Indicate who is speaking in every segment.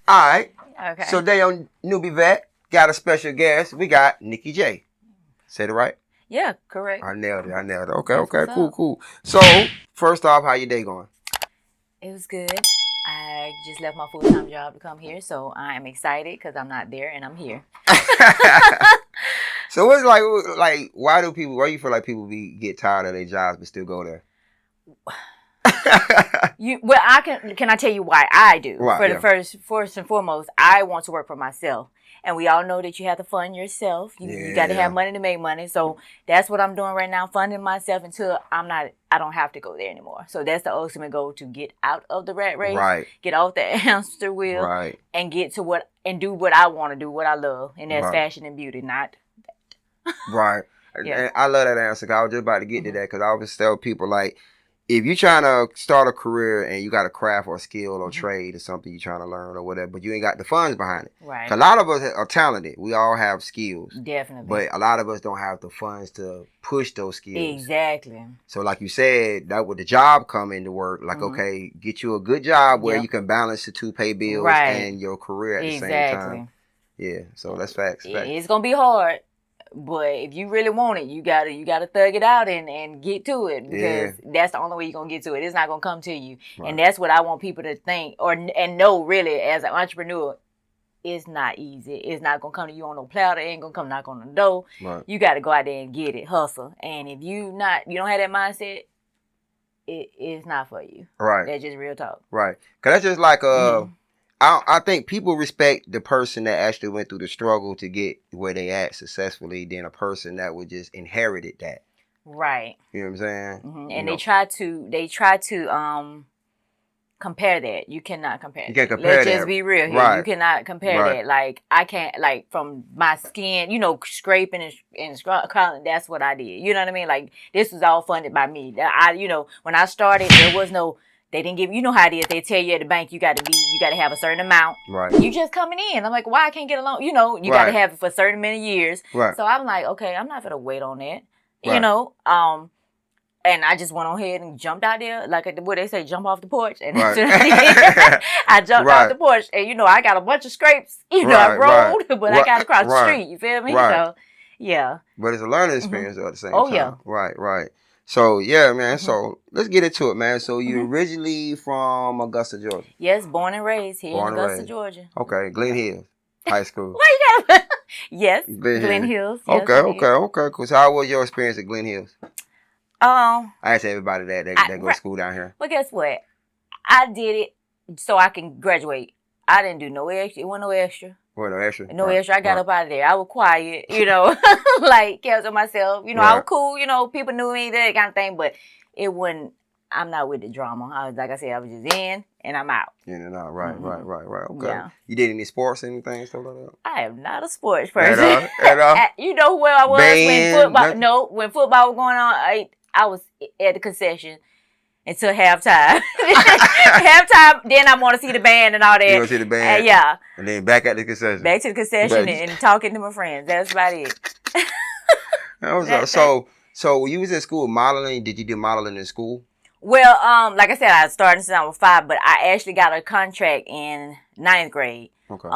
Speaker 1: All right.
Speaker 2: Okay.
Speaker 1: So today on NewbieVeT, got a special guest. We got Nicki J. Said it right?
Speaker 2: Yeah, correct.
Speaker 1: I nailed it. Okay,
Speaker 2: That's
Speaker 1: okay,
Speaker 2: what's up.
Speaker 1: cool. So, first off, how your day going?
Speaker 2: It was good. I just left my full-time job to come here, so I am excited because I'm not there and I'm here.
Speaker 1: So what's like? Why do you feel like people get tired of their jobs but still go there?
Speaker 2: Can I tell you why I do?
Speaker 1: Right,
Speaker 2: The first and foremost, I want to work for myself. And we all know that you have to fund yourself. You got to have money to make money. So that's what I'm doing right now, funding myself until I don't have to go there anymore. So that's the ultimate goal, to get out of the rat race, get off the hamster wheel, and get to do what I want to do, what I love, and that's fashion and beauty, not that.
Speaker 1: Right. Yeah. And I love that answer. 'Cause I was just about to get to that, because I always tell people, like, if you're trying to start a career and you got a craft or a skill or trade or something you're trying to learn or whatever, but you ain't got the funds behind it.
Speaker 2: Right.
Speaker 1: 'Cause a lot of us are talented. We all have skills.
Speaker 2: Definitely.
Speaker 1: But a lot of us don't have the funds to push those skills.
Speaker 2: Exactly.
Speaker 1: So like you said, that with the job come into work, like, okay, get you a good job where you can balance the two pay bills and your career at the same time. Yeah. So that's facts.
Speaker 2: It's going to be hard. But if you really want it, you gotta thug it out and get to it, because that's the only way you're gonna get to it. It's not gonna come to you, and that's what I want people to think and know. Really, as an entrepreneur, it's not easy. It's not gonna come to you on no platter. It ain't gonna come knock on the door.
Speaker 1: Right.
Speaker 2: You got to go out there and get it, hustle. And if you don't have that mindset, it's not for you.
Speaker 1: Right.
Speaker 2: That's just real talk.
Speaker 1: Right. 'Cause that's just like I think people respect the person that actually went through the struggle to get where they at successfully than a person that would just inherited that.
Speaker 2: Right.
Speaker 1: You know what I'm saying?
Speaker 2: Mm-hmm. And they try to compare that. You cannot compare.
Speaker 1: You can't compare that.
Speaker 2: Let's just be real here. You cannot compare that. Like, I can't, like, from my skin, scraping and crawling. That's what I did. You know what I mean? Like, this was all funded by me. When I started, there was no. They didn't give, how it is. They tell you at the bank you got to have a certain amount.
Speaker 1: Right.
Speaker 2: You just coming in. I'm like, why I can't get a loan? You got to have it for a certain many years. Right. So I'm like, okay, I'm not gonna wait on that. Right. And I just went on ahead and jumped out there, like what they say, jump off the porch. And I jumped off the porch, and I got a bunch of scrapes. I rolled, but I got across the street. You feel me?
Speaker 1: Right.
Speaker 2: So yeah.
Speaker 1: But it's a learning experience at the same time. Oh yeah. Right. So, yeah, man, so let's get into it, man. So, you originally from Augusta, Georgia?
Speaker 2: Yes, born and raised here in Augusta, Georgia.
Speaker 1: Okay, Glen Hills High School.
Speaker 2: Why you got Yes, Glen Hills. Yes,
Speaker 1: okay, cool. So, how was your experience at Glen Hills? I asked everybody that go to school down here.
Speaker 2: Well, guess what? I did it so I can graduate. I didn't do no extra. It wasn't no extra. No extra. I got up out of there. I was quiet, like, kept to myself. I was cool, people knew me, that kind of thing, but it wasn't, I'm not with the drama. Like I said, I was just in and I'm out.
Speaker 1: In and out, right. Okay. Yeah. You did any sports, anything, stuff like that?
Speaker 2: I am not a sports person.
Speaker 1: At all?
Speaker 2: You know where I was when football was going on? I was at the concession until halftime. Halftime, then I want to see the band and all that.
Speaker 1: You want to see the band?
Speaker 2: Yeah.
Speaker 1: And then back at the concession.
Speaker 2: Back to the concession and talking to my friends. That's about it.
Speaker 1: So you was in school modeling. Did you do modeling in school?
Speaker 2: Well, like I said, I started since I was 5, but I actually got a contract in 9th grade.
Speaker 1: Okay.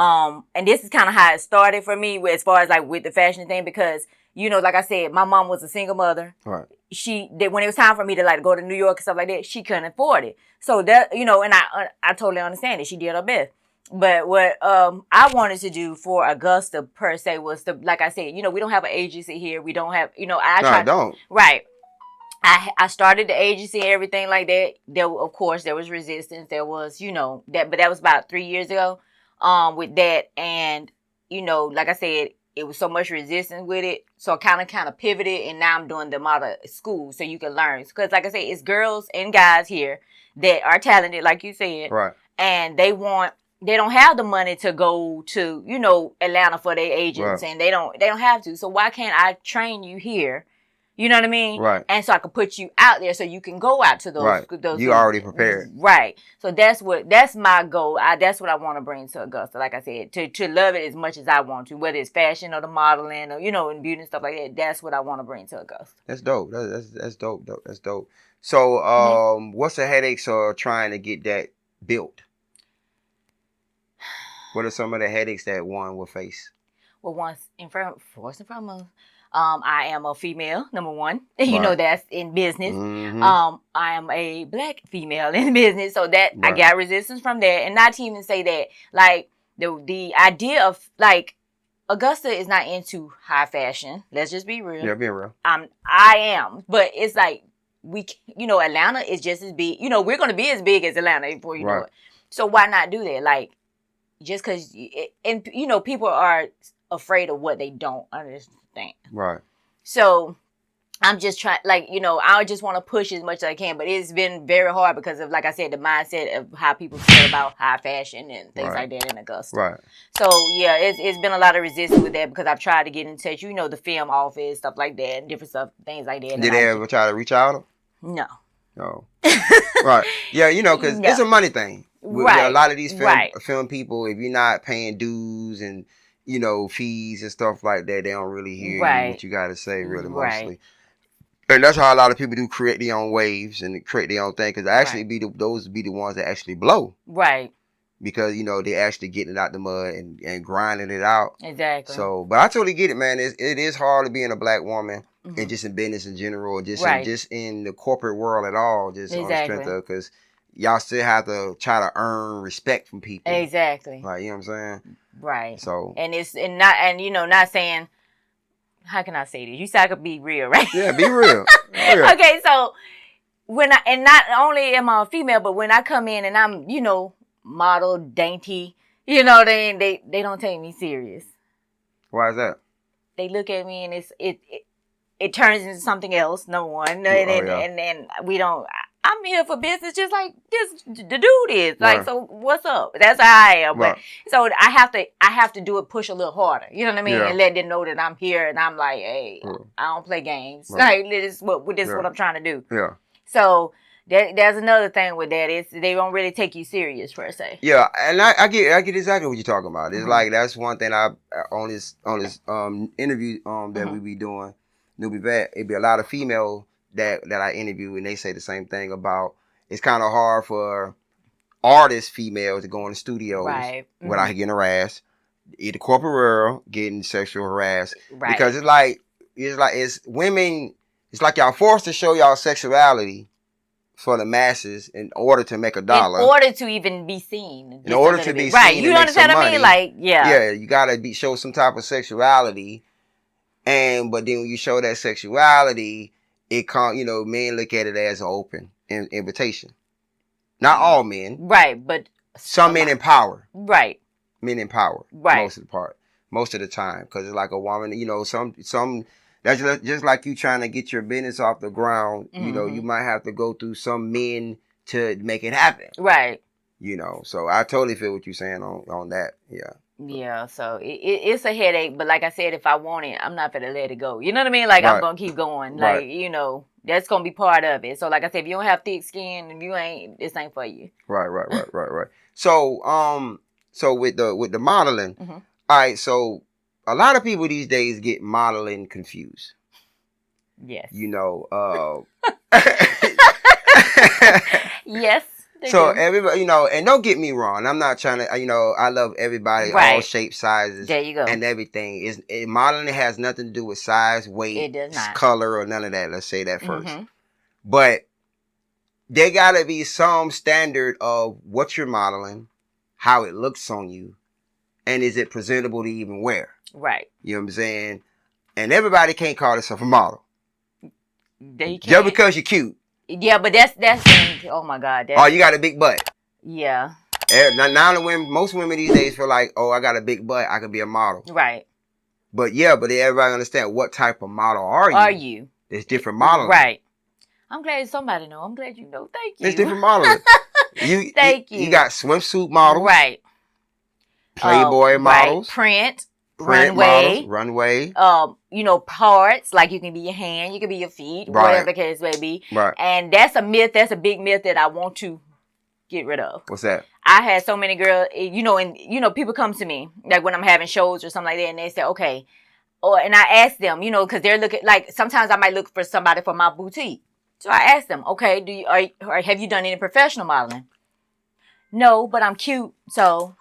Speaker 2: And this is kind of how it started for me, as far as like with the fashion thing, because like I said, my mom was a single mother.
Speaker 1: Right.
Speaker 2: When it was time for me to like go to New York and stuff like that, she couldn't afford it. So that, and I totally understand it. She did her best. But what I wanted to do for Augusta per se was to, like I said, we don't have an agency here. We don't have,
Speaker 1: I don't.
Speaker 2: Right. I started the agency and everything like that. Of course, there was resistance. There was, but that was about 3 years ago. With that, and like I said, it was so much resistance with it. So I kind of pivoted, and now I'm doing them out of school so you can learn. Because like I said, it's girls and guys here that are talented, like you said.
Speaker 1: Right.
Speaker 2: And they don't have the money to go to, Atlanta for their agents, and they don't have to. So why can't I train you here? You know what I mean?
Speaker 1: Right.
Speaker 2: And so I could put you out there so you can go out to those.
Speaker 1: Right. You already prepared.
Speaker 2: Right. So that's my goal. That's what I want to bring to Augusta. Like I said, to love it as much as I want to, whether it's fashion or the modeling or, and beauty and stuff like that. That's what I want to bring to Augusta.
Speaker 1: That's dope. That's dope. That's dope. So, what's the headaches of trying to get that built? What are some of the headaches that one will face?
Speaker 2: Well, first and foremost, I am a female, number one. You know, that's in business.
Speaker 1: Mm-hmm.
Speaker 2: I am a black female in business, so that I
Speaker 1: Right.
Speaker 2: got resistance from that. And not to even say that, like, the idea of, like, Augusta is not into high fashion. Let's just be real.
Speaker 1: Yeah, being real.
Speaker 2: I am, but it's like Atlanta is just as big. We're going to be as big as Atlanta before you know it. So why not do that? Like, just because, and people are afraid of what they don't understand.
Speaker 1: Right.
Speaker 2: So I'm just trying, like, I just want to push as much as I can, but it's been very hard because of, like I said, the mindset of how people feel about high fashion and things like that in Augusta.
Speaker 1: Right.
Speaker 2: So yeah, it's been a lot of resistance with that because I've tried to get in touch, the film office, stuff like that, and different stuff, things like that.
Speaker 1: Did they ever try to reach out?
Speaker 2: No.
Speaker 1: No. Right. Yeah, because it's a money thing.
Speaker 2: Right.
Speaker 1: A lot of these film people, if you're not paying dues and fees and stuff like that, they don't really hear what you got to say, really, mostly. And that's how a lot of people do create their own waves and create their own thing, because actually those be the ones that actually blow.
Speaker 2: Right.
Speaker 1: Because, they actually getting it out the mud and grinding it out.
Speaker 2: Exactly.
Speaker 1: So, but I totally get it, man. It is hard to being a black woman and just in business in general, just in the corporate world at all, just on the strength of, because y'all still have to try to earn respect from people.
Speaker 2: Exactly.
Speaker 1: Like, you know what I'm saying?
Speaker 2: Right.
Speaker 1: So.
Speaker 2: Not saying, how can I say this? You said I could be real, right?
Speaker 1: Yeah, be real.
Speaker 2: Okay, so not only am I a female, but when I come in and I'm, model, dainty, they don't take me serious.
Speaker 1: Why is that?
Speaker 2: They look at me and it turns into something else, number one. And then we don't, I'm here for business just like the dude is. Like, so what's up? That's how I am. But so I have to do it, push a little harder. You know what I mean? And let them know that I'm here and I'm like, hey, I don't play games. Like, this is what I'm trying to do.
Speaker 1: Yeah.
Speaker 2: So there's another thing with that. It's they don't really take you serious per se.
Speaker 1: Yeah, and I get exactly what you're talking about. It's like that's one thing I on this interview that we be doing, NewbieVeT. It'd be a lot of female that I interview, and they say the same thing about it's kind of hard for artist females to go in the studios without getting harassed, in the corporate world getting sexual harassed, because it's women. It's like y'all forced to show y'all sexuality for the masses in order to make a dollar.
Speaker 2: In order to even be seen.
Speaker 1: In order to be seen.
Speaker 2: Right. You understand what I mean? Like,
Speaker 1: Yeah, you gotta show some type of sexuality. But then when you show that sexuality, it can't, men look at it as an open invitation. Not all men.
Speaker 2: Right, but
Speaker 1: some men in power.
Speaker 2: Right.
Speaker 1: Men in power.
Speaker 2: Right.
Speaker 1: Most of the time. Because it's like a woman, some that's just like you trying to get your business off the ground. You might have to go through some men to make it happen.
Speaker 2: Right.
Speaker 1: So I totally feel what you're saying on that. Yeah.
Speaker 2: Yeah, so it's a headache, but like I said, if I want it, I'm not gonna let it go. You know what I mean? Like, I'm gonna keep going. Like, that's gonna be part of it. So like I said, if you don't have thick skin and this ain't for you.
Speaker 1: Right. So with the modeling, all right, so a lot of people these days get modeling confused.
Speaker 2: Yes. Yes.
Speaker 1: So everybody, and don't get me wrong. I'm not trying to, I love everybody, all shapes, sizes,
Speaker 2: there you go,
Speaker 1: and everything. Modeling has nothing to do with size, weight,
Speaker 2: it does not,
Speaker 1: color, or none of that. Let's say that first. But there gotta be some standard of what you're modeling, how it looks on you, and is it presentable to even wear? Right. You know what I'm saying? And everybody can't call themselves a model.
Speaker 2: They can't.
Speaker 1: Just because you're cute.
Speaker 2: Yeah, but that's oh my God.
Speaker 1: You got a big butt.
Speaker 2: Yeah.
Speaker 1: Now most women these days feel like, I got a big butt, I could be a model.
Speaker 2: Right.
Speaker 1: But everybody understand what type of model are you. There's different modeling.
Speaker 2: Right. I'm glad somebody know. I'm glad you know. Thank you.
Speaker 1: There's different modeling.
Speaker 2: Thank you.
Speaker 1: You got swimsuit models.
Speaker 2: Right.
Speaker 1: Playboy models.
Speaker 2: Print runway.
Speaker 1: Runway.
Speaker 2: Parts, like you can be your hand, you can be your feet, whatever the case may be.
Speaker 1: Right.
Speaker 2: And that's a myth. That's a big myth that I want to get rid of.
Speaker 1: What's that?
Speaker 2: I had so many girls, and people come to me, like when I'm having shows or something like that, and they say, okay. And I ask them, because they're looking, like sometimes I might look for somebody for my boutique. So I ask them, okay, have you done any professional modeling? No, but I'm cute, so.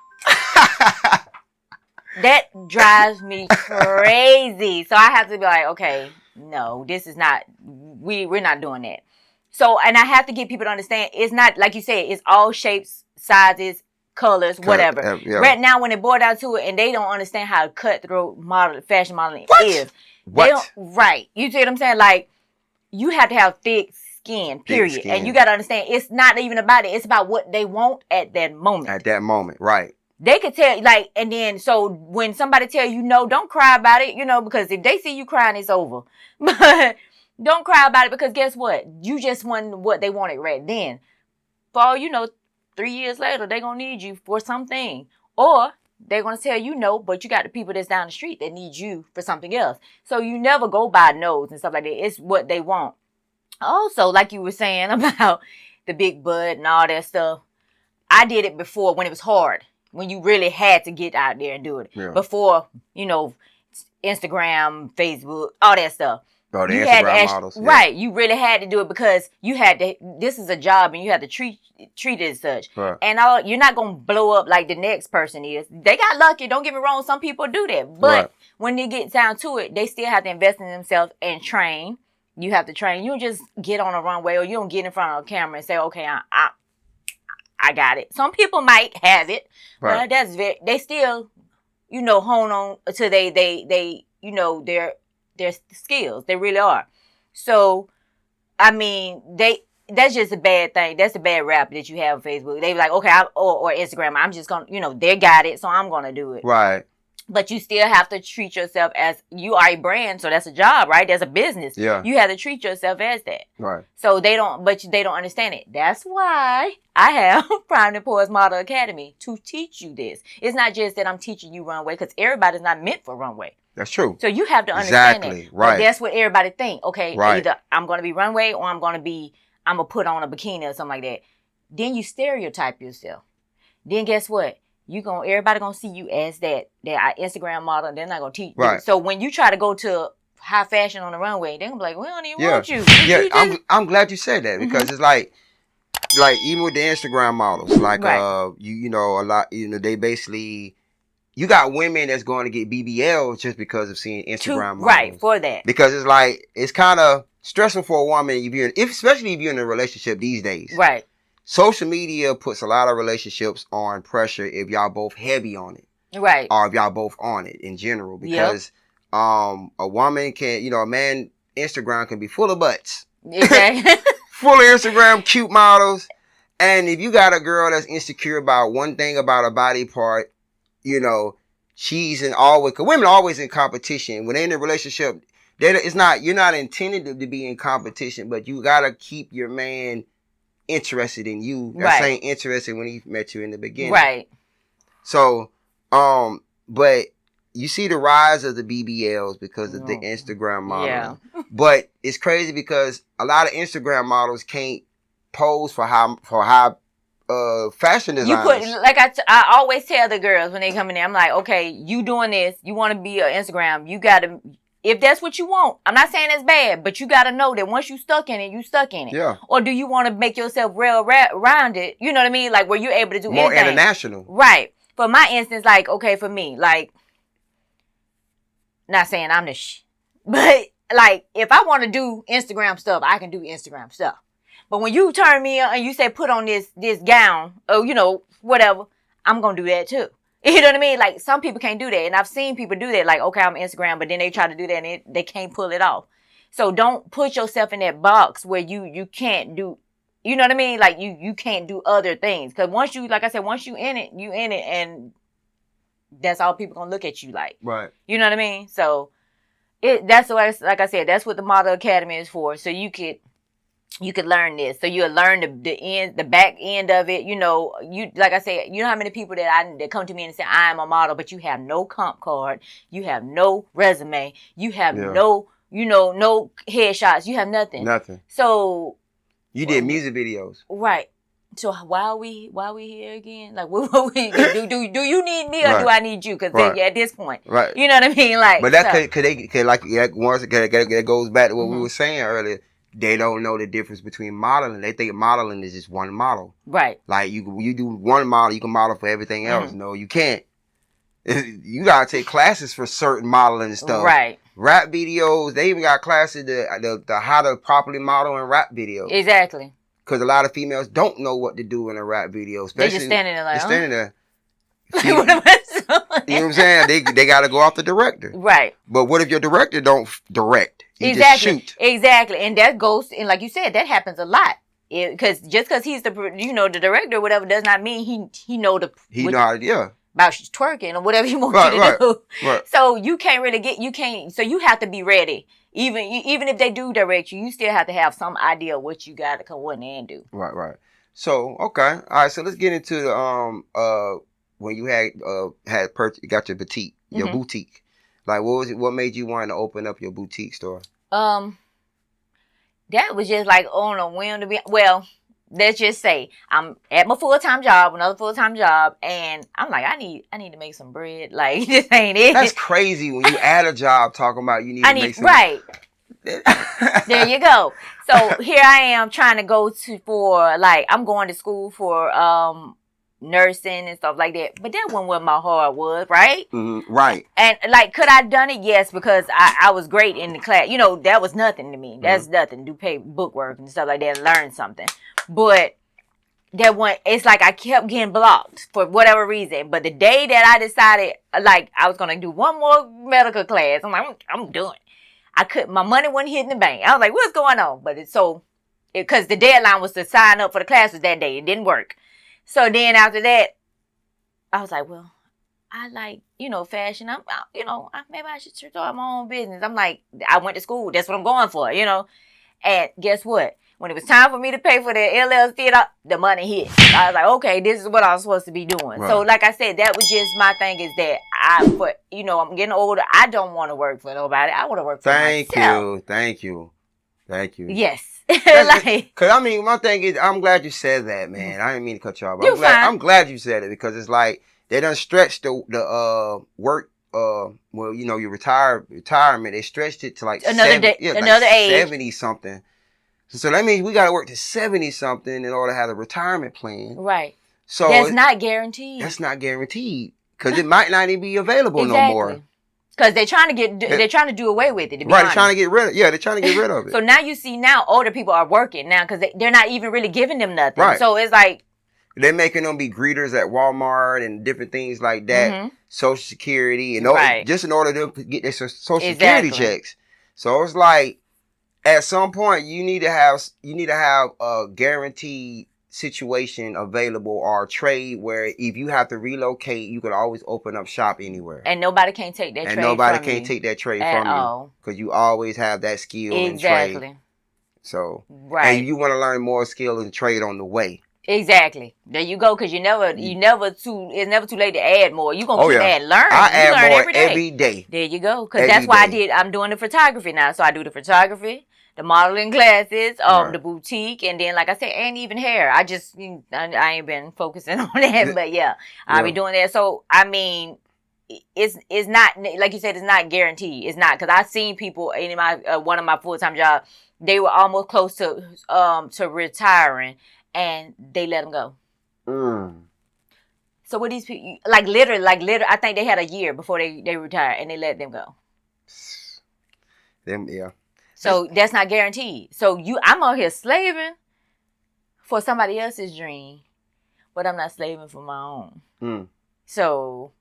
Speaker 2: That drives me crazy. So I have to be like, okay, no, this is not, we're not doing that. So, and I have to get people to understand, it's not, like you said, it's all shapes, sizes, colors, whatever.
Speaker 1: Yeah.
Speaker 2: Right now, when it boils down to it, and they don't understand how cutthroat fashion modeling is.
Speaker 1: What?
Speaker 2: They don't, right. You see what I'm saying? Like, you have to have thick skin, period. Thick skin. And you got to understand, it's not even about it. It's about what they want at that moment.
Speaker 1: At that moment, right.
Speaker 2: They could tell, like, and then, so when somebody tell you no, don't cry about it, because if they see you crying, it's over. But don't cry about it, because guess what? You just want what they wanted right then. For all you know, 3 years later, they're going to need you for something. Or they're going to tell you no, but you got the people that's down the street that need you for something else. So you never go by no's and stuff like that. It's what they want. Also, like you were saying about the big butt and all that stuff, I did it before when it was hard. When you really had to get out there and do it. Yeah. Before, Instagram, Facebook, all that stuff.
Speaker 1: Oh, the Instagram models.
Speaker 2: Yeah. Right. You really had to do it because you had to, this is a job and you had to treat it as such. Right. And you're not going to blow up like the next person is. They got lucky. Don't get me wrong. Some people do that. But when they get down to it, they still have to invest in themselves and train. You have to train. You don't just get on a runway or you don't get in front of a camera and say, okay, I got it. Some people might have it, but they still, hone on to their skills. They really are. So, I mean, that's just a bad thing. That's a bad rap that you have on Facebook. They be like, okay, or Instagram. I'm just gonna, they got it, so I'm gonna do it.
Speaker 1: Right.
Speaker 2: But you still have to treat yourself as you are a brand, so that's a job, right? That's a business.
Speaker 1: Yeah.
Speaker 2: You have to treat yourself as that.
Speaker 1: Right.
Speaker 2: So they don't understand it. That's why I have Prime and Poise Model Academy to teach you this. It's not just that I'm teaching you runway, because everybody's not meant for runway.
Speaker 1: That's true.
Speaker 2: So you have to understand
Speaker 1: exactly.
Speaker 2: That.
Speaker 1: Right.
Speaker 2: But that's what everybody think. Okay,
Speaker 1: right.
Speaker 2: Either I'm going to be runway or I'm going to put on a bikini or something like that. Then you stereotype yourself. Then guess what? Everybody gonna see you as that Instagram model, and they're not gonna teach you. So when you try to go to high fashion on the runway, they're gonna be like, we don't even want you.
Speaker 1: Yeah, I'm glad you said that, because it's like even with the Instagram models, like a lot, they basically, you got women that's going to get BBLs just because of seeing Instagram models.
Speaker 2: Right, for that.
Speaker 1: Because it's like, it's kind of stressful for a woman especially if you're in a relationship these days.
Speaker 2: Right.
Speaker 1: Social media puts a lot of relationships on pressure if y'all both heavy on it.
Speaker 2: Right.
Speaker 1: Or if y'all both on it in general. Because a woman can, a man, Instagram can be full of butts.
Speaker 2: Okay.
Speaker 1: Full of Instagram cute models. And if you got a girl that's insecure about one thing about a body part, she's cause women are always in competition. When they're in a relationship, you're not intended to be in competition, but you gotta keep your man interested in you. That same interested when he met you in the beginning.
Speaker 2: Right.
Speaker 1: So, but you see the rise of the BBLs because of the Instagram modeling.
Speaker 2: Yeah.
Speaker 1: But it's crazy because a lot of Instagram models can't pose for high fashion designers.
Speaker 2: I always tell the girls when they come in there, I'm like, okay, you doing this, you want to be an Instagram, you gotta. If that's what you want, I'm not saying it's bad, but you got to know that once you stuck in it, you stuck in it.
Speaker 1: Yeah.
Speaker 2: Or do you want to make yourself rounded? You know what I mean? Like where you're able to do
Speaker 1: more
Speaker 2: anything.
Speaker 1: International.
Speaker 2: Right. For my instance, like, okay, for me, like, not saying I'm but like, if I want to do Instagram stuff, I can do Instagram stuff. But when you turn me on and you say, put on this gown, or, whatever, I'm going to do that too. You know what I mean? Like, some people can't do that. And I've seen people do that. Like, okay, I'm Instagram, but then they try to do that and they can't pull it off. So don't put yourself in that box where you can't do, you know what I mean? Like, you can't do other things. Because once you, like I said, once you in it, and that's all people going to look at you like.
Speaker 1: Right.
Speaker 2: You know what I mean? So, that's what, like I said, that's what the Model Academy is for. So you could learn this. So you'll learn the back end of it. Like I said, you know how many people that come to me and say, I am a model, but you have no comp card. You have no resume. You have no headshots. You have nothing.
Speaker 1: Nothing.
Speaker 2: So.
Speaker 1: You did music videos.
Speaker 2: Right. So why are we here again? Like, what we do you need me or do I need you? Because at this point,
Speaker 1: right?
Speaker 2: You know what I mean? Like,
Speaker 1: but that's that goes back to what we were saying earlier. They don't know the difference between modeling. They think modeling is just one model.
Speaker 2: Right.
Speaker 1: Like you do one model, you can model for everything else. No, you can't. You gotta take classes for certain modeling and stuff.
Speaker 2: Right.
Speaker 1: Rap videos, they even got classes the how to properly model in rap videos.
Speaker 2: Exactly.
Speaker 1: Because a lot of females don't know what to do in a rap video. Especially,
Speaker 2: they just standing there like,
Speaker 1: they're standing there.
Speaker 2: What am I doing?
Speaker 1: You know what I'm saying? They got to go off the director.
Speaker 2: Right.
Speaker 1: But what if your director don't direct? He
Speaker 2: Exactly.
Speaker 1: just shoot.
Speaker 2: Exactly. And that goes, and like you said, that happens a lot. Because just because he's the director or whatever does not mean he know about twerking or whatever he wants you to do.
Speaker 1: Right.
Speaker 2: So you can't really so you have to be ready. Even if they do direct you, you still have to have some idea of what you got to come in and do.
Speaker 1: Right. So, okay. All right, so let's get into when you got your boutique, boutique. Like, what made you want to open up your boutique store?
Speaker 2: That was just like on a whim to be. Well, let's just say I'm at my full-time job, another full-time job, and I'm like, I need to make some bread. Like, this ain't it.
Speaker 1: That's crazy when you add a job talking about you need to make some.
Speaker 2: Right. There you go. So here I am trying to go I'm going to school for nursing and stuff like that. But that wasn't what my heart was, right?
Speaker 1: Mm-hmm. Right.
Speaker 2: And like, could I done it? Yes, because I was great in the class. You know, that was nothing to me. That's nothing. Do pay book work and stuff like that and learn something. But that one, it's like I kept getting blocked for whatever reason. But the day that I decided, like, I was going to do one more medical class, I'm like, I'm doing it. My money wasn't hitting the bank. I was like, what's going on? But because the deadline was to sign up for the classes that day. It didn't work. So then after that, I was like, well, I like, fashion. Maybe I should start my own business. I'm like, I went to school. That's what I'm going for, And guess what? When it was time for me to pay for the LLC, the money hit. I was like, okay, this is what I was supposed to be doing. Right. So like I said, that was just my thing is that I'm getting older. I don't want to work for nobody. I want to work for myself.
Speaker 1: Thank you.
Speaker 2: Yes.
Speaker 1: Because my thing is, I'm glad you said that, man. I didn't mean to cut you off. I'm glad you said it because it's like they done stretched the work. Your retirement. They stretched it to like another age, 70 something. So that means we got to work to 70 something in order to have a retirement plan.
Speaker 2: Right.
Speaker 1: So
Speaker 2: that's not guaranteed.
Speaker 1: That's not guaranteed because it might not even be available no more.
Speaker 2: Because they're trying to do away with it. To be
Speaker 1: right,
Speaker 2: honest.
Speaker 1: They're trying to get rid of it.
Speaker 2: So now you see older people are working now because they're not even really giving them nothing.
Speaker 1: Right.
Speaker 2: So it's like
Speaker 1: they're making them be greeters at Walmart and different things like that. Mm-hmm. Social Security and just in order to get their Social Security checks. So it's like at some point you need to have a guaranteed situation available or a trade where if you have to relocate, you could always open up shop anywhere.
Speaker 2: And nobody can take that trade from you. And nobody can
Speaker 1: take that trade from you. Because you always have that skill and trade. So, and you want to learn more skill and trade on the way.
Speaker 2: Exactly. There you go. Because it's never too late to add more. You're going to keep adding, learn.
Speaker 1: I add more every day.
Speaker 2: There you go. Because that's why I'm doing the photography now. So I do the photography, the modeling classes, the boutique, and then, like I said, and even hair. I ain't been focusing on that, but I'll be doing that. So, it's not, like you said, it's not guaranteed. It's not, because I've seen people in one of my full-time jobs, they were almost close to retiring, and they let them go. So, with these people, like literally, I think they had a year before they retired, and they let them go. So that's not guaranteed. So I'm out here slaving for somebody else's dream, but I'm not slaving for my own. So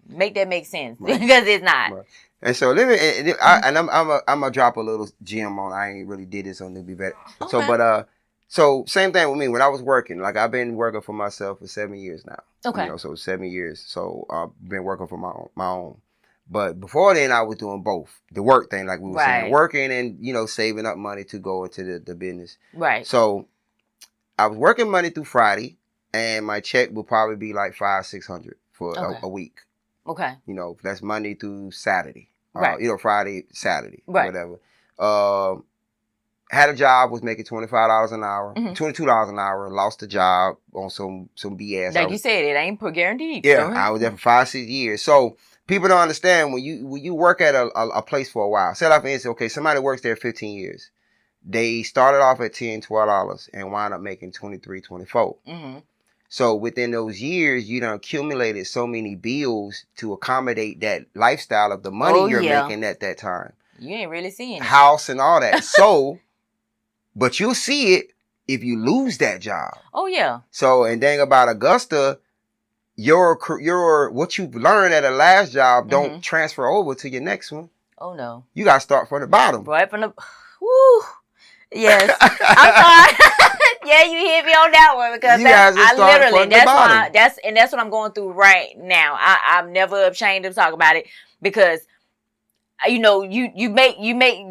Speaker 2: make that make sense because it's not.
Speaker 1: Right. And so I'm gonna drop a little gem on. I ain't really did this on NewbieVeT. Okay. So same thing with me when I was working. Like I've been working for myself for 7 years now.
Speaker 2: Okay.
Speaker 1: So 7 years. So I've been working for my own. But before then, I was doing both. The work thing, like we were saying. Working and, saving up money to go into the business.
Speaker 2: Right.
Speaker 1: So I was working Monday through Friday, and my check would probably be like $500-$600 for a week.
Speaker 2: Okay.
Speaker 1: That's Monday through Saturday.
Speaker 2: Right.
Speaker 1: Friday, Saturday, whatever. Had a job, was making $25 an hour, $22 an hour, lost the job on some BS.
Speaker 2: Like you said, it ain't guaranteed.
Speaker 1: Yeah, I was there for 5-6 years. So people don't understand when you work at a place for a while. Set up and say, okay, somebody works there 15 years. They started off at $10, $12 and wound up making $23, $24. So within those years, you done accumulated so many bills to accommodate that lifestyle of the money you're making at that time.
Speaker 2: You ain't really seeing it.
Speaker 1: House and all that. So, but you'll see it if you lose that job.
Speaker 2: Oh yeah.
Speaker 1: So, and thing about Augusta, your what you've learned at a last job don't transfer over to your next one.
Speaker 2: Oh no.
Speaker 1: You gotta start from the bottom.
Speaker 2: Right from the woo. Yes. I'm sorry. Yeah, you hit me on that one because that's what I'm going through right now. I'm never ashamed to talk about it because you know you make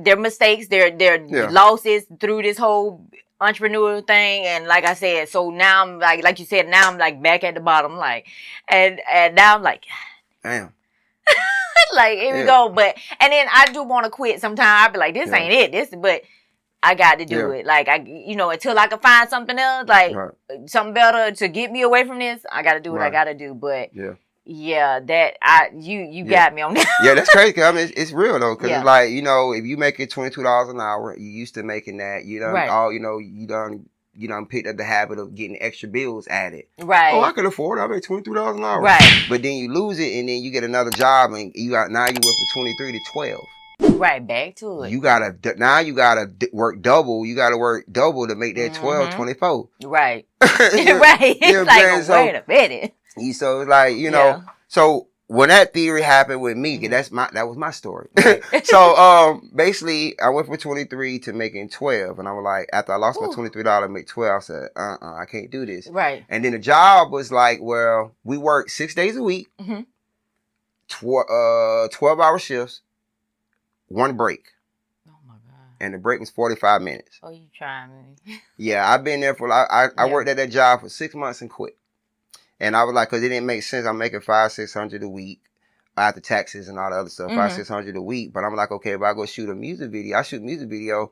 Speaker 2: their mistakes, their losses through this whole entrepreneur thing, and like I said, so now I'm like you said, now I'm like back at the bottom, like, and now I'm like,
Speaker 1: damn.
Speaker 2: Like here we go, and then I do want to quit sometimes. I be like, this ain't it, but I got to do it. Like until I can find something else, like something better to get me away from this, I got to do what I got to do. But you got me on that.
Speaker 1: Yeah, that's crazy. Cause I mean, it's real though. Cause it's like if you make it $22 an hour, you used to making that. You done you done picked up the habit of getting extra bills added.
Speaker 2: Right.
Speaker 1: Oh, I can afford it. I make $23 an hour.
Speaker 2: Right.
Speaker 1: But then you lose it, and then you get another job, and you went from 23 to 12.
Speaker 2: Right, back to it.
Speaker 1: You gotta work double. You gotta work double to make that 12, 24.
Speaker 2: Right. Right. It's like, wait a minute.
Speaker 1: So it's like, so when that theory happened with me, that was my story. Right. So basically I went from 23 to making 12, and I was like, after I lost my $23 to make 12, I said, I can't do this.
Speaker 2: Right.
Speaker 1: And then the job was like, well, we work 6 days a week, 12-hour shifts, 1 break. Oh my God. And the break was 45 minutes.
Speaker 2: Oh, you trying me?
Speaker 1: Yeah, I've been there for I worked at that job for 6 months and quit. And I was like, because it didn't make sense. I'm making $500-$600 a week after taxes and all the other stuff. $500-$600 a week. But I'm like, okay, if I go shoot a music video,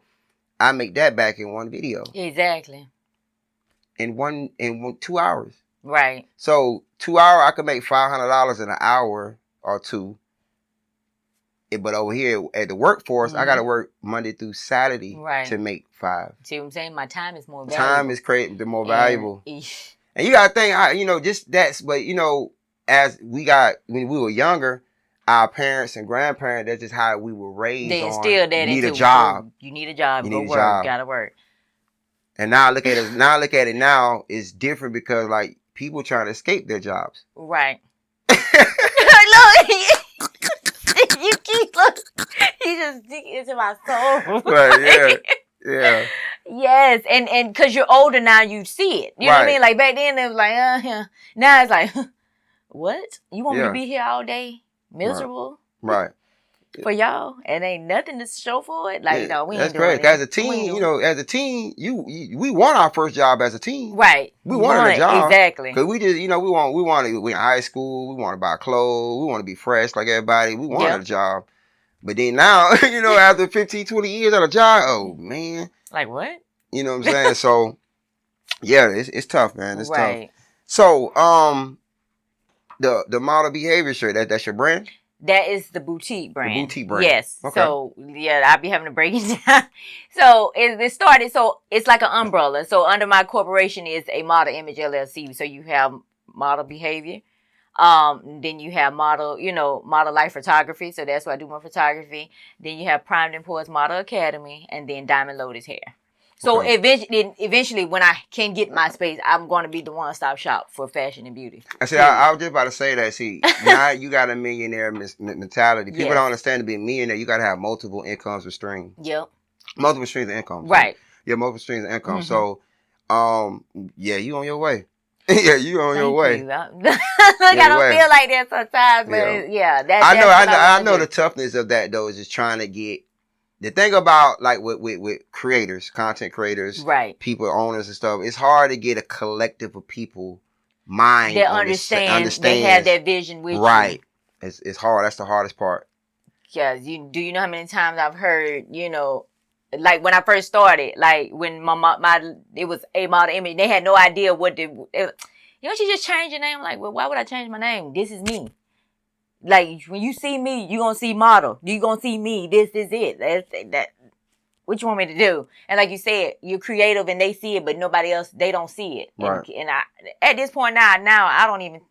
Speaker 1: I make that back in one video.
Speaker 2: Exactly.
Speaker 1: In 2 hours.
Speaker 2: Right.
Speaker 1: So 2 hours, I could make $500 in an hour or two. But over here at the workforce, I got to work Monday through Saturday to make $5.
Speaker 2: See what I'm saying? My time is more valuable.
Speaker 1: Time is the more valuable. And you got to think, just that's, but, as when we were younger, our parents and grandparents, that's just how we were raised.
Speaker 2: They instilled that
Speaker 1: into a job.
Speaker 2: You need a job. You go work. Got to work. And
Speaker 1: now look at it now, it's different because, like, people trying to escape their jobs.
Speaker 2: Right. Look, you keep he just dig into my soul.
Speaker 1: Right, yeah.
Speaker 2: Yes, and because you're older now, you see it. You know what I mean? Like back then, it was like, now it's like, what? You want me to be here all day, miserable?
Speaker 1: Right.
Speaker 2: For y'all, and ain't nothing to show for it. Like, no, we ain't doing it.
Speaker 1: As a teen, we want our first job as a teen.
Speaker 2: Right.
Speaker 1: We wanted a job.
Speaker 2: Exactly.
Speaker 1: Because we just, we in high school, we want to buy clothes, we want to be fresh like everybody. We wanted a job. But then now, after 15, 20 years at a job, oh, man.
Speaker 2: Like what?
Speaker 1: You know what I'm saying? So, yeah, it's tough, man. It's tough. So, the model behavior shirt, that's your brand?
Speaker 2: That is the boutique brand.
Speaker 1: The boutique brand.
Speaker 2: Yes.
Speaker 1: Okay.
Speaker 2: So, I'll be having to break it down. So, it started, so it's like an umbrella. So, under my corporation is a Model Image LLC. So, you have model behavior. Then you have model life photography. So, that's why I do my photography. Then you have Primed and Poised Model Academy. And then Diamond Lotus Hair. So eventually, when I can get my space, I'm going to be the one-stop shop for fashion and beauty.
Speaker 1: I was just about to say that. See, now you got a millionaire mentality. People don't understand to be a millionaire, you got to have multiple incomes or streams.
Speaker 2: Yep.
Speaker 1: Multiple streams of income.
Speaker 2: Right.
Speaker 1: Yeah, multiple streams of income. So, you on your way. Yeah, you on your way.
Speaker 2: Look, I don't feel like that sometimes, but
Speaker 1: I know the toughness of that though is just trying to get. The thing about like with creators, content creators, people, owners and stuff, it's hard to get a collective of people mind
Speaker 2: that understand. They have that vision with you. Right.
Speaker 1: It's hard. That's the hardest part.
Speaker 2: Yeah. Do you know how many times I've heard, like when I first started, like when it was a model image, they had no idea what she just changed your name. I'm like, well, why would I change my name? This is me. Like when you see me, you gonna see model. You gonna see me. This is it. That what you want me to do? And like you said, you're creative and they see it, but nobody else, they don't see it.
Speaker 1: Right.
Speaker 2: And I, at this point now I don't even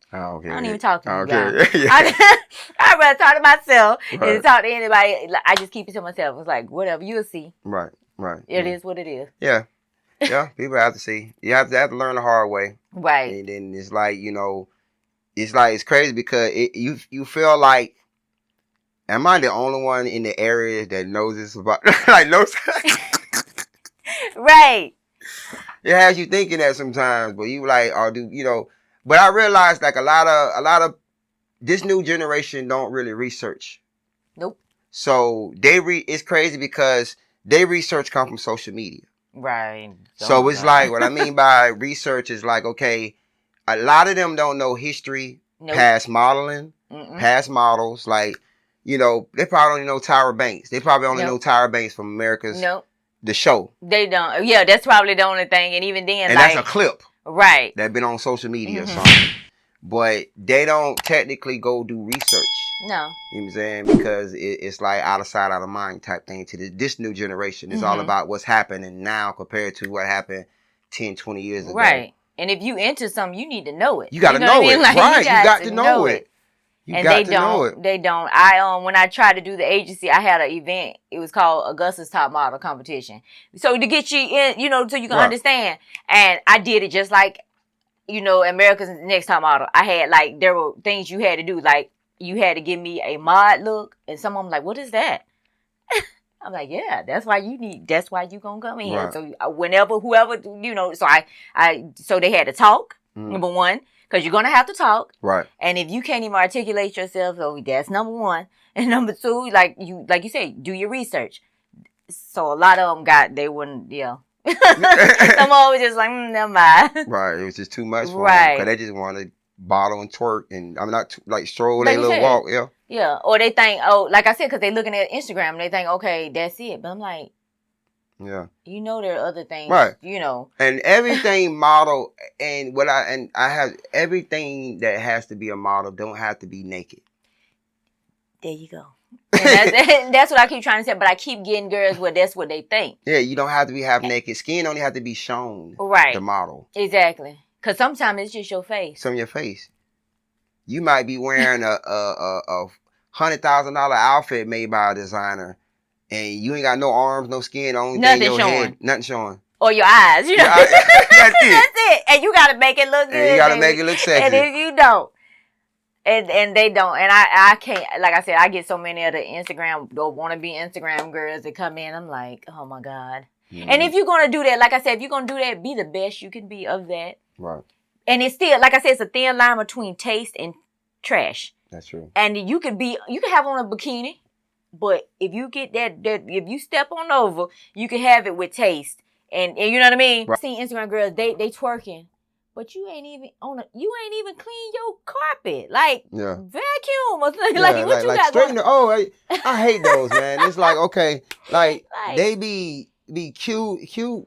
Speaker 2: talk to you guys. I'd rather talk to myself than talk to anybody. I just keep it to myself. It's like, whatever, you'll see.
Speaker 1: Right.
Speaker 2: It is what it is.
Speaker 1: Yeah. Yeah, people have to see. You have to learn the hard way.
Speaker 2: Right.
Speaker 1: And then it's like, it's crazy because you feel like, am I the only one in the area that knows this about knows?
Speaker 2: Right.
Speaker 1: It has you thinking that sometimes, but you like, but I realized like a lot of this new generation don't really research.
Speaker 2: Nope.
Speaker 1: So it's crazy because they research come from social media.
Speaker 2: Right.
Speaker 1: So it's like, what I mean by research is like, okay, a lot of them don't know history, past modeling, past models. Like, they probably only know Tyra Banks. They probably only know Tyra Banks from America's the show.
Speaker 2: They don't. Yeah, that's probably the only thing. And even then,
Speaker 1: and that's a clip.
Speaker 2: Right.
Speaker 1: That been on social media or something. But they don't technically go do research.
Speaker 2: No.
Speaker 1: You know what I'm saying? Because it's like out of sight, out of mind type thing to this new generation. It's all about what's happening now compared to what happened 10, 20 years ago.
Speaker 2: Right. And if you into something, you need to know it.
Speaker 1: You got to know it. Like, right. You got to know it.
Speaker 2: And they don't. They don't. When I tried to do the agency, I had an event. It was called Augusta's Top Model Competition. So to get you in, so you can understand. And I did it just like, America's Next Top Model. I had there were things you had to do. Like you had to give me a mod look. And some of them like, what is that? I'm like, yeah, that's why you gonna come in. Right. So whoever, so they had to talk, number one. Because you're going to have to talk. Right. And if you can't even articulate yourself, so that's number one. And number two, like you said, do your research. So a lot of them they wouldn't, Some of was just like, never mind.
Speaker 1: Right. It was just too much for them. Because they just want to bottle and twerk and, not stroll their little walk. Yeah.
Speaker 2: Yeah. Or they think, like I said, because they're looking at Instagram and they think, okay, that's it. But I'm like,
Speaker 1: yeah.
Speaker 2: There are other things,
Speaker 1: right. And everything model and I have everything that has to be a model don't have to be naked.
Speaker 2: There you go. And that's what I keep trying to say, but I keep getting girls where that's what they think.
Speaker 1: Yeah, you don't have to be half naked. Skin only have to be shown.
Speaker 2: Right.
Speaker 1: The model.
Speaker 2: Exactly. Because sometimes it's just your face.
Speaker 1: Some of your face. You might be wearing a $100,000 outfit made by a designer. And you ain't got no arms, no skin, only
Speaker 2: nothing
Speaker 1: thing in your
Speaker 2: showing.
Speaker 1: Head, nothing showing.
Speaker 2: Or your eyes, That's it. That's it. And you gotta make it look good.
Speaker 1: And you gotta make it look sexy.
Speaker 2: And if you don't, and they don't, and I can't, like I said, I get so many of the Instagram or wannabe Instagram girls that come in. I'm like, oh my God. Mm-hmm. And if you're gonna do that, like I said, if you're gonna do that, be the best you can be of that. Right. And it's still, like I said, it's a thin line between taste and trash.
Speaker 1: That's true.
Speaker 2: And you could have on a bikini. But if you get that if you step on over, you can have it with taste. And you know what I mean? Right. I see Instagram girls, they twerking. But you ain't even clean your carpet. Like vacuum or something. Like what you got
Speaker 1: going? I hate those, man. It's like, okay, like they be cute,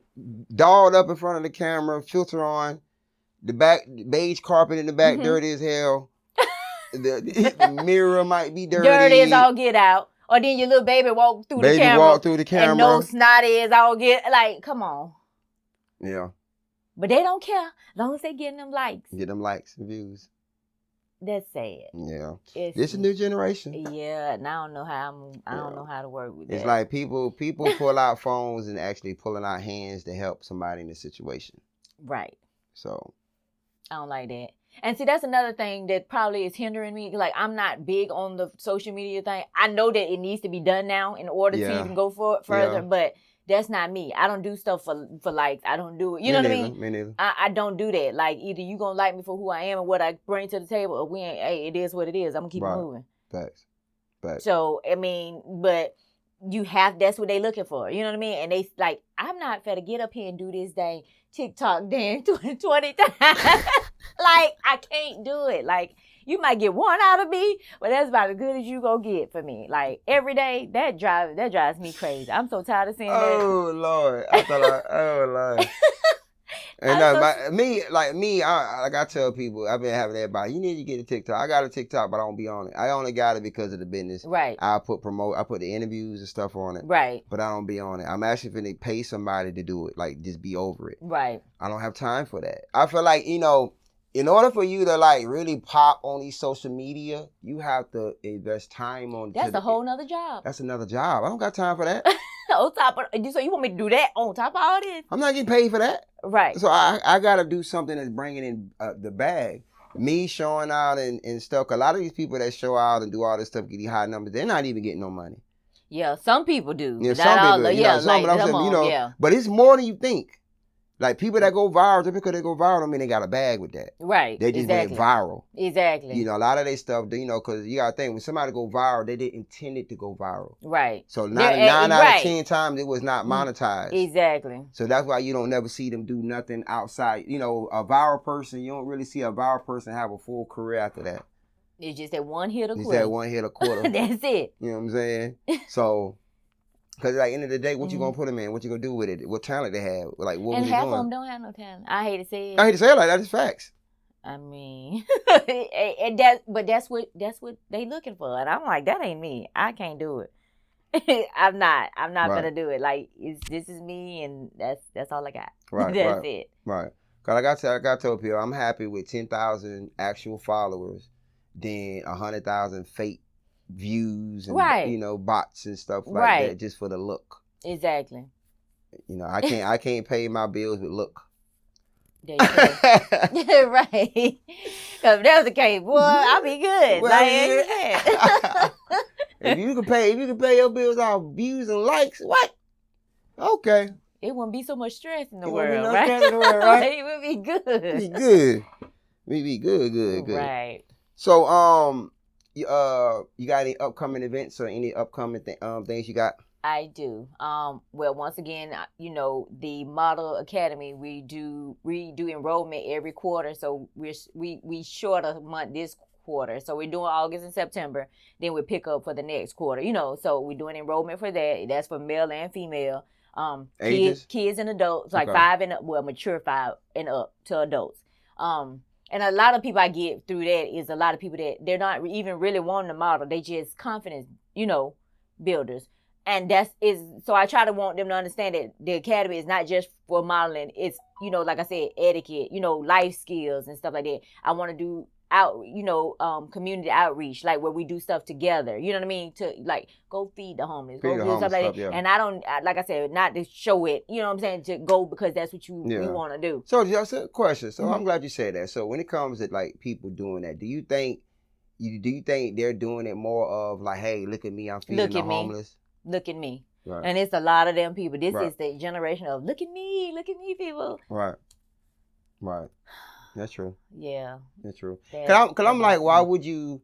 Speaker 1: dolled up in front of the camera, filter on, the back beige carpet in the back, dirty as hell. The mirror might be dirty.
Speaker 2: Dirty as all get out. Or then your little baby walk through the camera. And no snotty as all get. Like, come on.
Speaker 1: Yeah.
Speaker 2: But they don't care. As long as they getting them likes.
Speaker 1: Get them likes and views.
Speaker 2: That's sad.
Speaker 1: Yeah. This is a new generation.
Speaker 2: Yeah. And I don't know how to work with that.
Speaker 1: It's like people pull out phones and actually pulling out hands to help somebody in the situation.
Speaker 2: Right.
Speaker 1: So.
Speaker 2: I don't like that. And see, that's another thing that probably is hindering me. Like, I'm not big on the social media thing. I know that it needs to be done now in order to even go further, but that's not me. I don't do stuff for likes. I don't do it. You know what I mean?
Speaker 1: Me neither.
Speaker 2: I don't do that. Like, either you gonna like me for who I am and what I bring to the table, or we ain't. Hey, it is what it is. I'm gonna keep it moving.
Speaker 1: Facts.
Speaker 2: So, I mean, but that's what they looking for. You know what I mean? And they like, I'm not finna get up here and do this dang TikTok dance 20 times. Like, I can't do it. Like, you might get one out of me, but that's about as good as you gonna get for me. Like, every day, that drives me crazy. I'm so tired of seeing that.
Speaker 1: Oh, Lord. Oh, Lord. And
Speaker 2: So
Speaker 1: I tell people, I've been having everybody, you need to get a TikTok. I got a TikTok, but I don't be on it. I only got it because of the business.
Speaker 2: Right.
Speaker 1: I put the interviews and stuff on it.
Speaker 2: Right.
Speaker 1: But I don't be on it. I'm actually finna pay somebody to do it. Like, just be over it.
Speaker 2: Right.
Speaker 1: I don't have time for that. I feel like, in order for you to like really pop on these social media, you have to invest time on.
Speaker 2: That's a whole nother job.
Speaker 1: That's another job. I don't got time for that.
Speaker 2: On top of, so you want me to do that on top of all this?
Speaker 1: I'm not getting paid for that.
Speaker 2: Right.
Speaker 1: So I gotta do something that's bringing in the bag. Me showing out and stuff. A lot of these people that show out and do all this stuff, get these high numbers, they're not even getting no money.
Speaker 2: Yeah, some people do.
Speaker 1: Yeah, some people.
Speaker 2: Yeah.
Speaker 1: But it's more than you think. Like, people that go viral, just because they go viral, don't mean they got a bag with that.
Speaker 2: Right.
Speaker 1: They just went viral.
Speaker 2: Exactly.
Speaker 1: A lot of their stuff, because you got to think, when somebody go viral, they didn't intend it to go viral.
Speaker 2: Right.
Speaker 1: So 9 out of 10 times, it was not monetized.
Speaker 2: Exactly.
Speaker 1: So that's why you don't never see them do nothing outside. A viral person, you don't really see a viral person have a full career after that.
Speaker 2: It's just that one hit a quarter.
Speaker 1: It's that one hit a quarter.
Speaker 2: That's it.
Speaker 1: You know what I'm saying? So... Because at the end of the day, what you going to put them in? What you going to do with it? What talent they have? Like, what
Speaker 2: and
Speaker 1: was
Speaker 2: half
Speaker 1: doing?
Speaker 2: of them don't have no talent. I hate to say it.
Speaker 1: I hate to say it like that. It's facts.
Speaker 2: I mean, but that's what they looking for. And I'm like, that ain't me. I can't do it. I'm not gonna do it. Like, this is me, and that's all I got.
Speaker 1: Right.
Speaker 2: That's it.
Speaker 1: Right. Because I got told people, I'm happy with 10,000 actual followers than 100,000 fake views and bots and stuff like that just for the look.
Speaker 2: Exactly.
Speaker 1: I can't pay my bills with look.
Speaker 2: There you go. Right. Because if that was the case, boy, I'll be good.
Speaker 1: Well, if you can pay your bills off views and likes, what? Okay.
Speaker 2: It wouldn't be so much stress in the
Speaker 1: Stress in
Speaker 2: world,
Speaker 1: the world, right?
Speaker 2: It would be good.
Speaker 1: Be good.
Speaker 2: Right.
Speaker 1: So, you got any upcoming events or any upcoming things you got?
Speaker 2: I do. Well, once again, the Model Academy, we do enrollment every quarter. So we short a month this quarter. So we're doing August and September. Then we pick up for the next quarter. So we're doing enrollment for that. That's for male and female. Kids and adults, like 5 and up, mature 5 and up to adults. And a lot of people I get through that is a lot of people that they're not even really wanting to model. They just confidence, builders. And so I try to want them to understand that the academy is not just for modeling. It's, like I said, etiquette, life skills and stuff like that. I want to do community outreach, like where we do stuff together. You know what I mean? To like go feed the homeless, go do stuff like that. Yeah. And I don't, like I said, not to show it. You know what I'm saying? To go because that's what you want to do.
Speaker 1: So just a question. So I'm glad you said that. So when it comes to like people doing that, do you think they're doing it more of like, hey, look at me, I'm feeding the homeless?
Speaker 2: Look at me.
Speaker 1: Right.
Speaker 2: And it's a lot of them people. This is the generation of look at me people.
Speaker 1: Right. That's true.
Speaker 2: Yeah.
Speaker 1: That's true. Cause I'm like, why would you?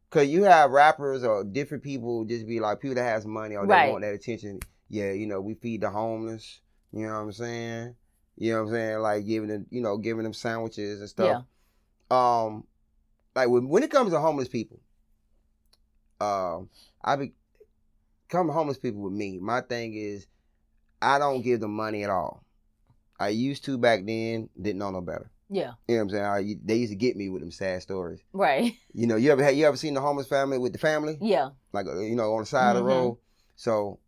Speaker 1: Cause you have rappers or different people just be like people that has money or they want that attention. Yeah, we feed the homeless. You know what I'm saying? Like giving them sandwiches and stuff. Yeah. Like when it comes to homeless people, homeless people with me. My thing is, I don't give them money at all. I used to back then. Didn't know no better.
Speaker 2: Yeah.
Speaker 1: You know what I'm saying? They used to get me with them sad stories.
Speaker 2: Right.
Speaker 1: You ever seen the homeless family with the family?
Speaker 2: Yeah.
Speaker 1: Like, on the side of the road. So,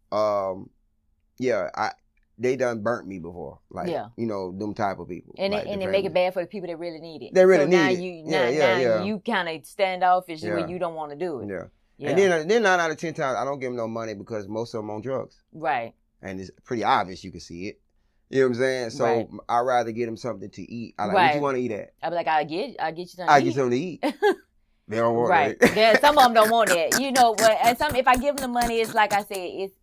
Speaker 1: they done burnt me before. Like, them type of people.
Speaker 2: And
Speaker 1: like
Speaker 2: they make it bad for the people that really need it.
Speaker 1: They really need it.
Speaker 2: Now you kind of standoffish when you don't want to do it.
Speaker 1: Yeah. Yeah. And then 9 out of 10 times, I don't give them no money because most of them on drugs.
Speaker 2: Right.
Speaker 1: And it's pretty obvious you can see it. You know what I'm saying? So I'd rather get them something to eat. What you want to eat at?
Speaker 2: I'd be like, I'll get you something
Speaker 1: I'll get something to eat. They don't want
Speaker 2: that. Some of them don't want that. But and some, if I give them the money, it's like I said, it's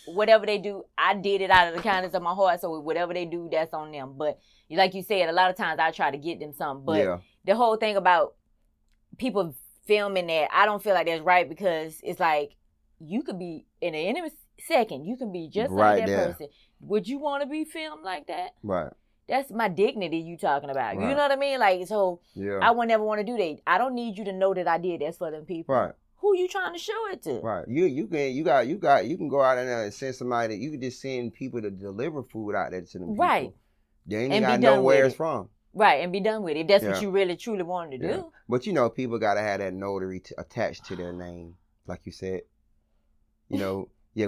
Speaker 2: whatever they do, I did it out of the kindness of my heart. So whatever they do, that's on them. But like you said, a lot of times I try to get them something. But the whole thing about people filming that, I don't feel like that's right because it's like you could be in any second, you can be just like that person. Would you want to be filmed like that?
Speaker 1: Right.
Speaker 2: That's my dignity you talking about. Right. You know what I mean? Like, so I would never want to do that. I don't need you to know that I did that for them people.
Speaker 1: Right.
Speaker 2: Who you trying to show it to?
Speaker 1: Right. You can go out there and send somebody. You can just send people to deliver food out there to them people.
Speaker 2: Right.
Speaker 1: Then you gotta know where it's from.
Speaker 2: Right, and be done with it. If that's what you really truly wanted to do.
Speaker 1: But people gotta have that notary attached to their name, like you said. We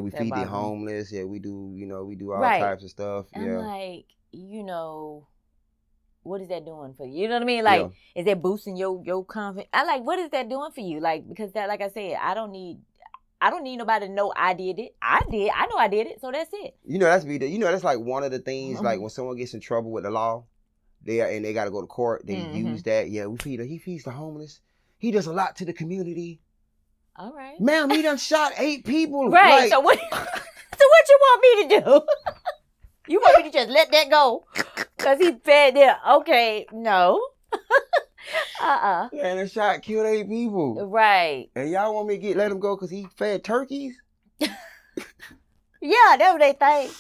Speaker 1: feed the homeless. Yeah, we do. We do all types of stuff.
Speaker 2: I'm like, what is that doing for you? You know what I mean? Like, is that boosting your confidence? I like, what is that doing for you? Like, because that, like I said, I don't need nobody to know I did it. I know I did it, so that's it.
Speaker 1: That's like one of the things. Like when someone gets in trouble with the law, they got to go to court. They use that. Yeah, he feeds the homeless. He does a lot to the community.
Speaker 2: All right,
Speaker 1: ma'am, he done shot 8 people.
Speaker 2: Right. So what? So what you want me to do? You want me to just let that go? Cause he fed there. Okay, no.
Speaker 1: And a shot killed 8 people.
Speaker 2: Right.
Speaker 1: And y'all want me to let him go because he fed turkeys?
Speaker 2: Yeah, that's what they think.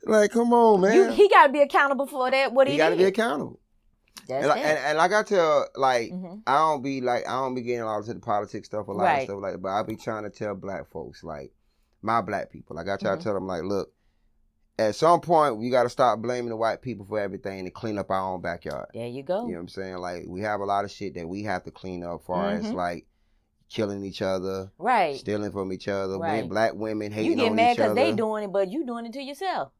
Speaker 1: Like, come on, man.
Speaker 2: He got to be accountable for that. He
Speaker 1: got to be accountable.
Speaker 2: That's
Speaker 1: and like I tell, like, I don't be getting all into the politics stuff, a lot of stuff like that. But I be trying to tell black folks, like, my black people, like I try to tell them, like, look, at some point, we got to stop blaming the white people for everything and clean up our own backyard.
Speaker 2: There you go.
Speaker 1: You know what I'm saying? Like, we have a lot of shit that we have to clean up, as far as, like, killing each other, stealing from each other, black women hating on each other. You get mad because they doing it, but you doing it to yourself.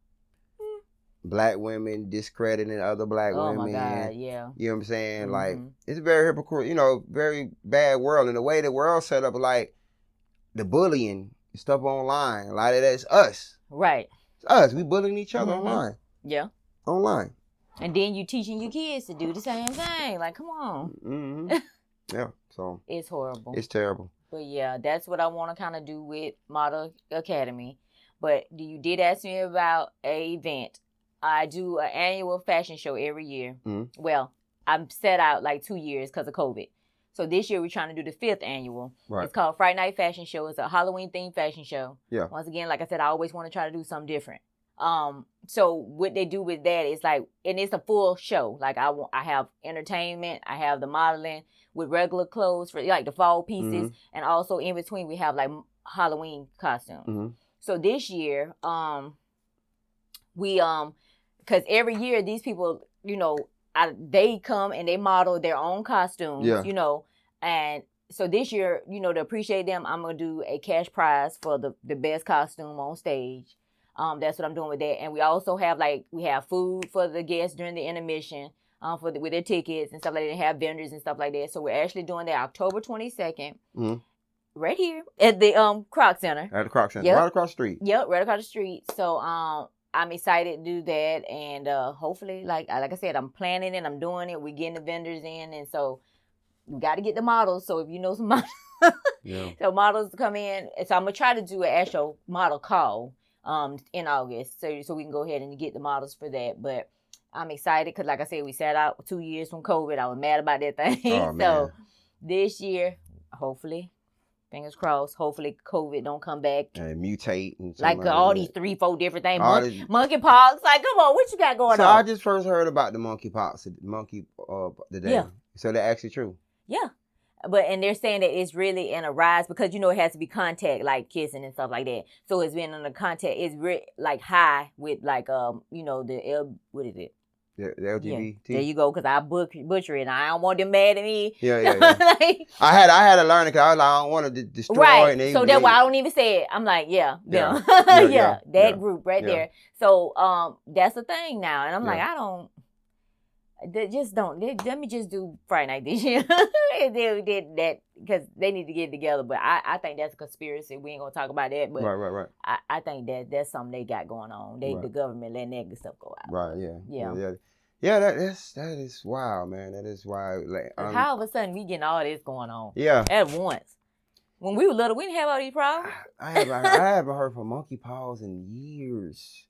Speaker 1: Black women discrediting other black women. Oh, my God, yeah. You know what I'm saying? Like, it's a very hypocritical, very bad world. And the way the world's set up, like, the bullying stuff online, a lot of that's us. Right. It's us. We bullying each other online. Yeah. Online. And then you teaching your kids to do the same thing. Like, come on. Yeah. So. It's horrible. It's terrible. But yeah, that's what I want to kind of do with Model Academy. But you did ask me about an event. I do an annual fashion show every year. Well, I'm set out like 2 years because of COVID. So this year we're trying to do the 5th annual. Right. It's called Friday Night Fashion Show. It's a Halloween themed fashion show. Yeah. Once again, like I said, I always want to try to do something different. So what they do with that is like, and it's a full show. Like I have entertainment, I have the modeling with regular clothes for like the fall pieces, and also in between we have like Halloween costumes. So this year, we because every year these people, they come and they model their own costumes, and so this year, to appreciate them, I'm going to do a cash prize for the best costume on stage. That's what I'm doing with that. And we also have we have food for the guests during the intermission, with their tickets and stuff like that. They have vendors and stuff like that. So we're actually doing that October 22nd. Right here at the Croc Center. At the Croc Center, right across the street. Yep, right across the street. So I'm excited to do that, and hopefully, like I said, I'm planning it, I'm doing it. We're getting the vendors in, and so we got to get the models. So if you know some models, so models come in. So I'm gonna try to do an actual model call in August, so we can go ahead and get the models for that. But I'm excited because, like I said, we sat out 2 years from COVID. I was mad about that thing. Oh, so this year, hopefully. Fingers crossed. Hopefully, COVID don't come back and mutate and like all these 3-4 different things. Monkeypox. Like, come on, what you got going on? So I just first heard about the monkeypox today. Yeah. So that's actually true. Yeah, and they're saying that it's really in a rise because it has to be contact, like kissing and stuff like that. So it's been in the contact. It's like high with what is it? The LGBT. Yeah. There you go, because I butcher it. And I don't want them mad at me. Yeah. Like, I had to learn it because I was like, I don't want to destroy. Right. And so that's why I don't even say it. I'm like, that group right there. So that's the thing now, and I'm like, I don't. Let me just do Friday night this year. They did that because they need to get it together. But I think that's a conspiracy. We ain't gonna talk about that. But right. I think that's something they got going on. The government letting that stuff go out. Right. Yeah. That is wild, man. That is wild. Like, how all of a sudden we getting all this going on? Yeah. At once. When we were little, we didn't have all these problems. I haven't heard from monkeypox in years.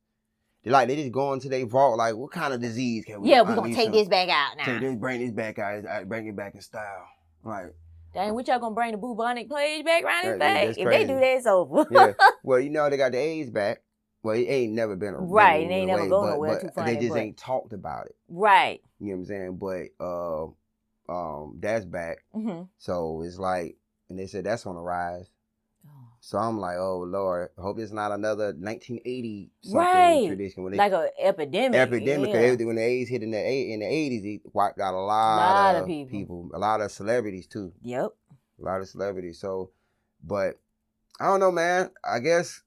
Speaker 1: They just go into their vault, like, what kind of disease can we... Yeah, we're going to take this back out now. Bring this back out, bring it back in style. Right. Dang, what y'all going to bring the bubonic plague back around this thing? If they do that, it's over. Yeah. Well, they got the AIDS back. Well, it ain't never been a... Right, it ain't never going nowhere too funny. They just ain't talked about it. Right. You know what I'm saying? But that's back. So it's like... And they said that's on the rise. So I'm like, oh Lord, I hope it's not another 1980 something tradition. When
Speaker 2: like an epidemic.
Speaker 1: Because when the AIDS hit in the 80s, it wiped out a lot of people, a lot of celebrities too.
Speaker 2: Yep.
Speaker 1: A lot of celebrities. So, but I don't know, man. I guess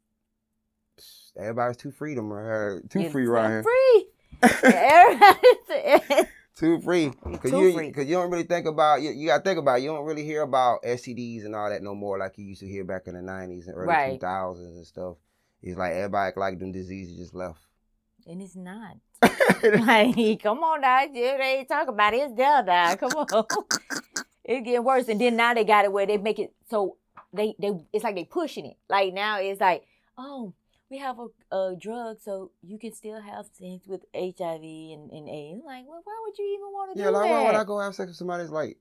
Speaker 1: everybody's too free around here.
Speaker 2: Free. Everybody's
Speaker 1: too free. Because you don't really think about, you got to think about it. You don't really hear about STDs and all that no more like you used to hear back in the 90s and early 2000s and stuff. It's like everybody act like them diseases just left.
Speaker 2: And it's not. Like, come on now. They ain't talk about it. It's there now. Come on. It's getting worse. And then now they got it where they make it so they it's like they pushing it. Like now it's like, oh, we have a drug so you can still have sex with HIV and AIDS. Like, well, why would you even want to do that? Yeah, like,
Speaker 1: why would I go have sex with somebody that's like...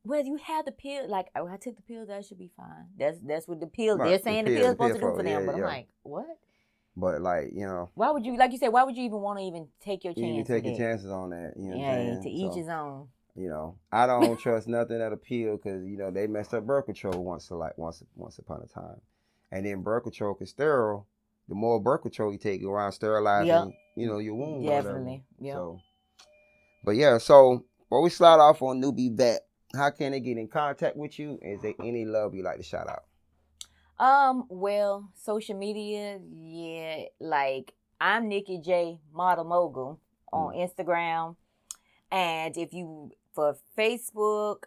Speaker 2: Well, you have the pill. Like, oh, I took the pill, that should be fine. That's what the pill, they're saying the pill is supposed to do for them. But I'm like, what?
Speaker 1: But like, you know...
Speaker 2: Why would you, like you said, why would you even want to even take your chances?
Speaker 1: You take your chances on that. You know what I'm saying?
Speaker 2: To each his own.
Speaker 1: You know, I don't trust nothing at a pill because, you know, they messed up birth control once upon a time. And then birth control is sterile. The more birth control you take, around sterilizing, you know, your womb.
Speaker 2: Definitely.
Speaker 1: Yeah. So, but yeah, so before we start off on NewbieVeT, how can they get in contact with you? Is there any love you like to shout out?
Speaker 2: Well, social media, like I'm Nicki J, Model Mogul on Instagram. And if you, for Facebook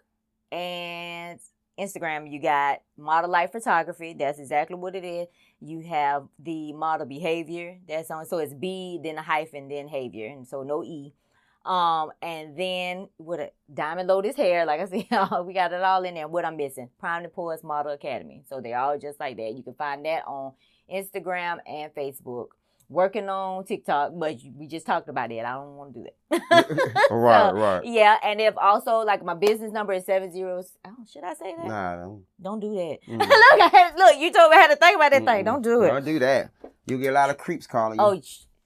Speaker 2: and Instagram, you got Model Life Photography. That's exactly what it is. You have the Model Behavior. That's on. So it's B, then a hyphen, then behavior. And so no E. And then with a Diamond Lotus Hair, like I said, we got it all in there. What I'm missing, Prime the Poets Model Academy. So they're all just like that. You can find that on Instagram and Facebook. Working on TikTok, but we just talked about it. I don't want to do that.
Speaker 1: Right.
Speaker 2: Yeah, and if also, like, my business number is 70. Oh, should I say that?
Speaker 1: Nah,
Speaker 2: don't do that. Look, you told me I had to think about that thing. Don't do it.
Speaker 1: Don't do that. You get a lot of creeps calling you.
Speaker 2: Oh,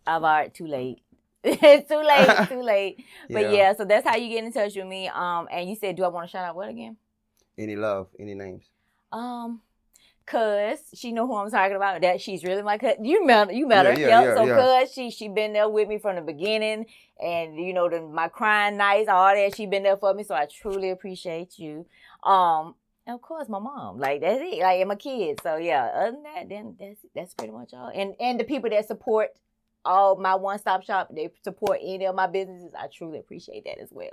Speaker 2: I've already too late. Too late. But yeah, so that's how you get in touch with me. And you said, do I want to shout out what again?
Speaker 1: Any love, any names?
Speaker 2: Cause she know who I'm talking about. That she's really my cousin. You met her. Cause she been there with me from the beginning, and you know my crying nights, all that. She been there for me, so I truly appreciate you. And of course my mom. Like that's it. Like and my kids. So yeah. Other than that, then that's pretty much all. And the people that support all my one-stop shop, they support any of my businesses. I truly appreciate that as well.